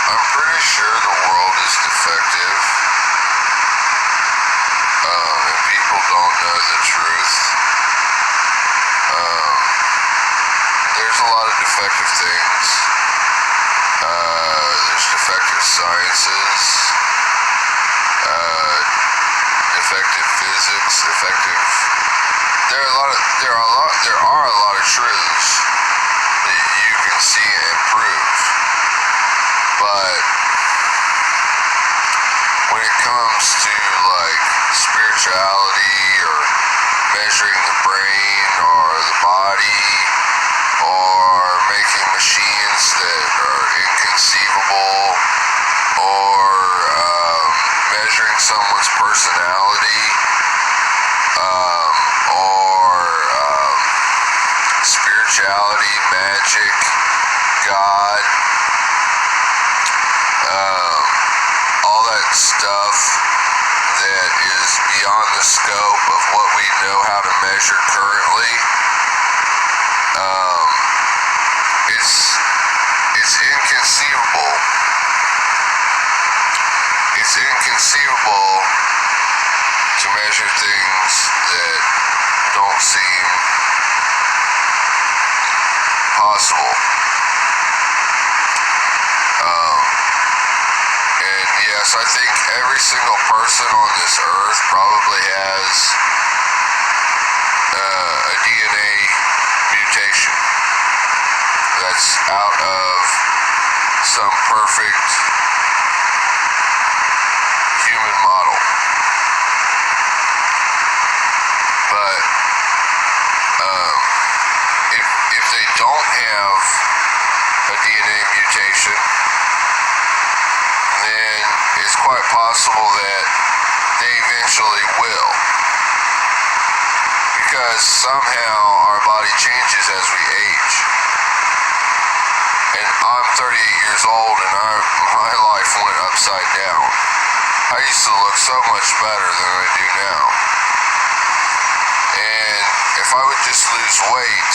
I'm pretty sure the world is defective, and people don't know the truth. Um, there's a lot of defective things. There's defective sciences, defective physics, defective. There are a lot of truths that you can see and prove, but when it comes to like spirituality or measuring the brain or the body or making machines that are inconceivable or measuring someone's personality or spirituality, magic, God, all that stuff that is beyond the scope of what we know how to measure currently. It's inconceivable. It's inconceivable to measure things that don't seem possible. And yes, I think every single person on this earth probably has a DNA mutation that's out of some perfect human model. But if they don't have a DNA mutation, then it's quite possible that they eventually will. Because somehow our body changes as we age. And I'm 38 years old and my life went upside down. I used to look so much better than I do now. And if I would just lose weight,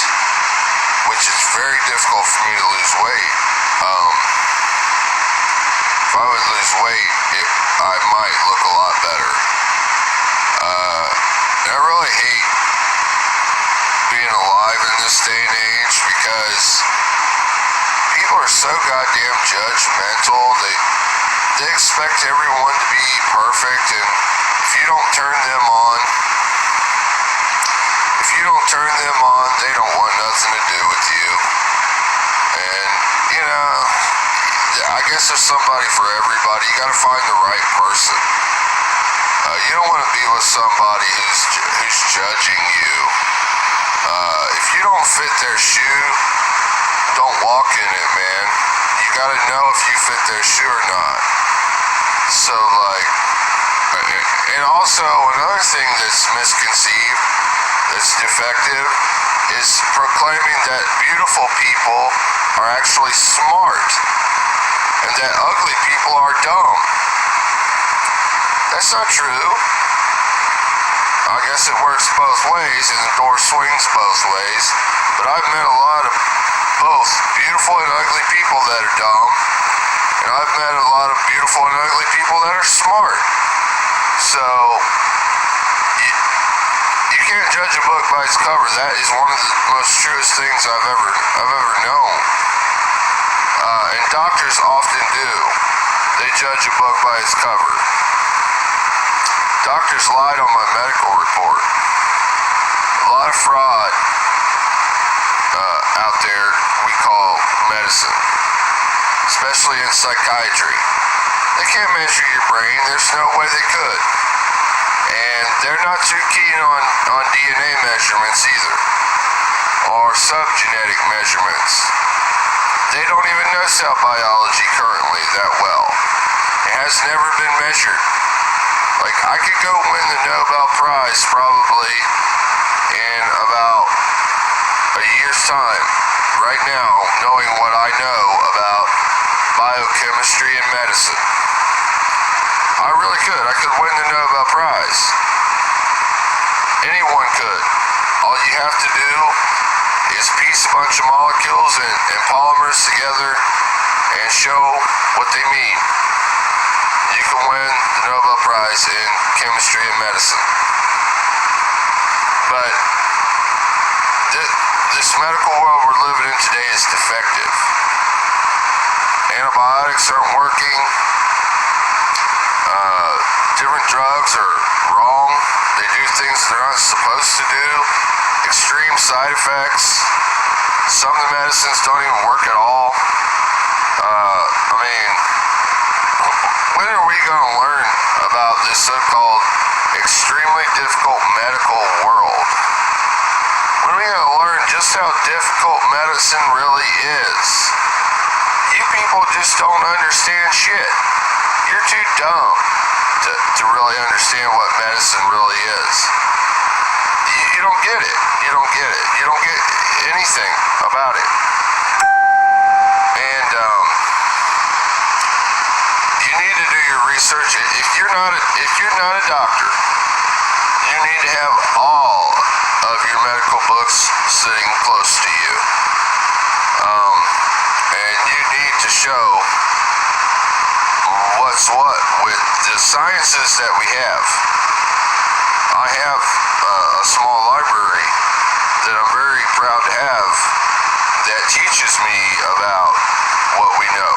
which is very difficult for me to lose weight, if I would lose weight, I might look a lot better. And I really hate being alive in this day and age because people are so goddamn judgmental. They expect everyone to be perfect, and if you don't turn them on, they don't want nothing to do with you. And, you know, I guess there's somebody for everybody. You gotta find the right person. You don't want to be with somebody who's judging you. If you don't fit their shoe, don't walk in it, man. You gotta know if you fit their shoe or not. So, like, and also another thing that's misconceived, that's defective, is proclaiming that beautiful people are actually smart and that ugly people are dumb. That's not true. I guess it works both ways and the door swings both ways, but I've met a lot of both beautiful and ugly people that are dumb, and I've met a lot of beautiful and ugly people that are smart. So you can't judge a book by its cover. That is one of the most truest things I've ever known. And doctors often do. They judge a book by its cover. Doctors lied on my medical report. A lot of fraud out there we call medicine, especially in psychiatry. They can't measure your brain. There's no way they could. And they're not too keen on DNA measurements either, or subgenetic measurements. They don't even know cell biology currently that well. It has never been measured. Like, I could go win the Nobel Prize probably in about a year's time, right now, knowing what I know about biochemistry and medicine. I really could. I could win the Nobel Prize. Anyone could. All you have to do is piece a bunch of molecules and polymers together and show what they mean. You can win the Nobel Prize in chemistry and medicine. But this medical world we're living in today is defective. Antibiotics aren't working. Different drugs are wrong. They do things they're not supposed to do. Extreme side effects. Some of the medicines don't even work at all. When are we going to learn about this so-called extremely difficult medical world? When are we going to learn just how difficult medicine really is? You people just don't understand shit. You're too dumb to really understand what medicine really is. You don't get it. You don't get it. You don't get anything about it. And you need to do your research. If you're not a doctor, you need to have all of your medical books sitting close to you. And you need to show what's what with the sciences that we have. I have a small library that I'm very proud to have that teaches me about what we know.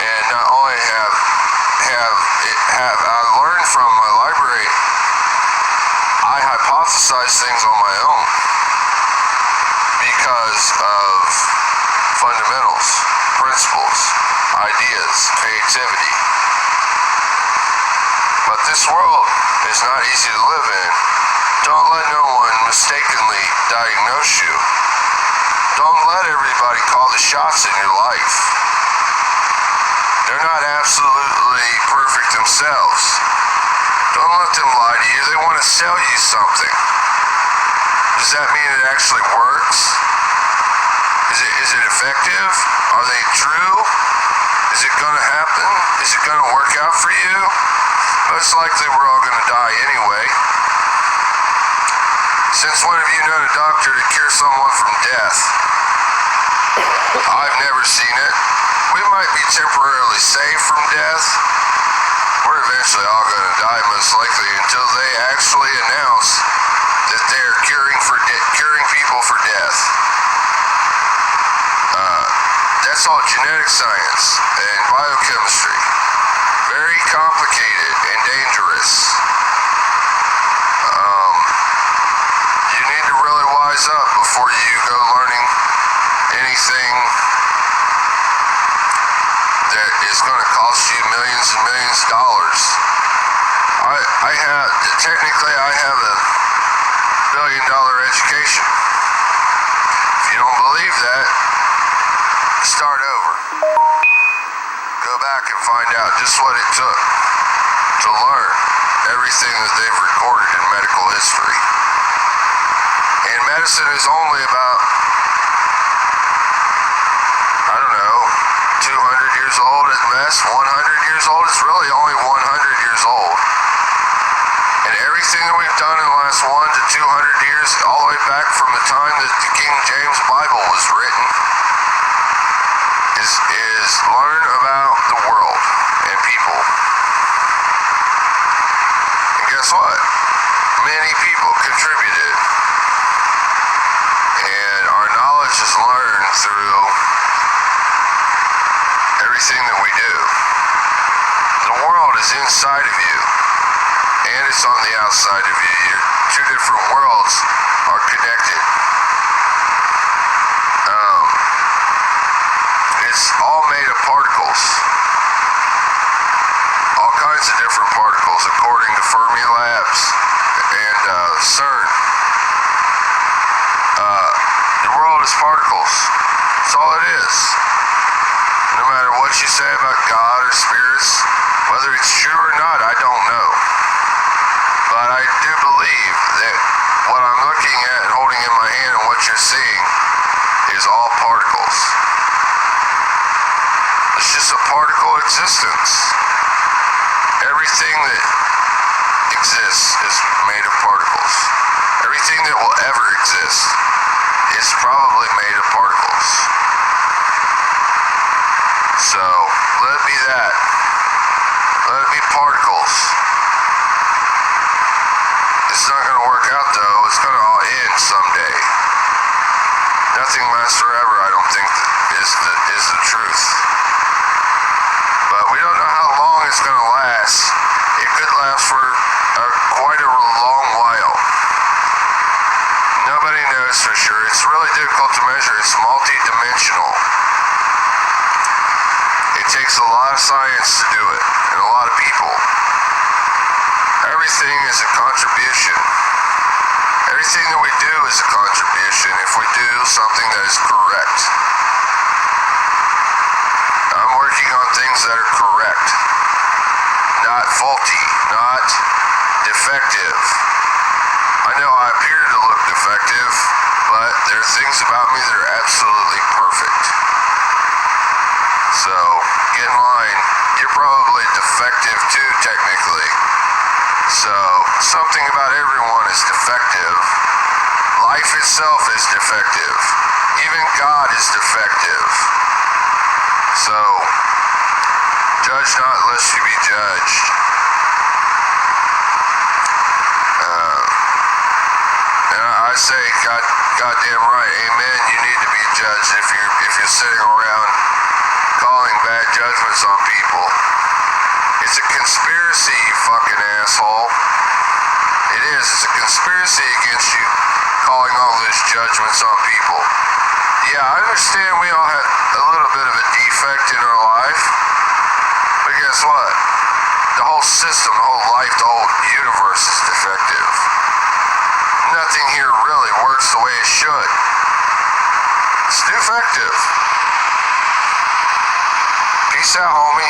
And not only have I learned from my library, I hypothesize things on my own because of fundamentals, principles, ideas, creativity. But this world is not easy to live in. Don't let no one mistakenly diagnose you. Don't let everybody call the shots in your life. They're not absolutely perfect themselves. Don't let them lie to you. They want to sell you something. Does that mean it actually works? Is it effective? Are they true? Is it going to happen? Is it going to work out for you? Most likely we're all going to die anyway. Since when have you known a doctor to cure someone from death? I've never seen it. We might be temporarily saved from death. We're eventually all going to die, most likely, until they actually announce that they're curing people for death. That's all genetic science and biochemistry. Very complicated and dangerous. You need to really wise up before you go learning anything that is going to cost you millions and millions of dollars. Technically I have a $1 billion education. If you don't believe that, start over. Go back and find out just what it took to learn everything that they've recorded in medical history. And medicine is only about, 200 years old at best, 100 years old. It's really only 100 years old. And everything that we've done in the last 1 to 200 years, all the way back from the time that the King James Bible was written, is learn about the world and people. And guess what? Many people contributed. And our knowledge is learned through everything that we do. The world is inside of you, and it's on the outside of you. Your two different worlds are connected. It's all made of particles. All kinds of different particles, according to Fermi Labs and CERN. The world is particles. That's all it is. No matter what you say about God or spirits, whether it's true or not, I don't know. But I do believe that what I'm looking at and holding in my hand and what you're seeing is all particles. It's just a particle existence. Everything that exists is made of particles. Everything that will ever exist is probably made of particles. So, let it be that. Let it be particles. It's not going to work out though. It's going to all end someday. Nothing lasts forever, I don't think, is the truth. But we don't know how long it's going to last. It could last for quite a long while. Nobody knows for sure. It's really difficult to measure. It's multi-dimensional. It takes a lot of science to do it, and a lot of people. Everything is a contribution. Everything that we do is a contribution if we do something that is correct. I'm working on things that are correct, not faulty, not defective. I know I appear to look defective, but there are things about me that are absolutely perfect. So, get in line. You're probably defective too, technically. So, something about everyone is defective. Life itself is defective. Even God is defective. So, judge not lest you be judged. And I say, goddamn right, amen, you need to be judged if you're sitting around calling bad judgments on people. It's a conspiracy, you fucking asshole. It is. It's a conspiracy against you, calling all those judgments on people. Yeah, I understand we all have a little bit of a defect in our life, but guess what? The whole system, the whole life, the whole universe is defective. Nothing here really works the way it should. It's defective. Peace out, homie.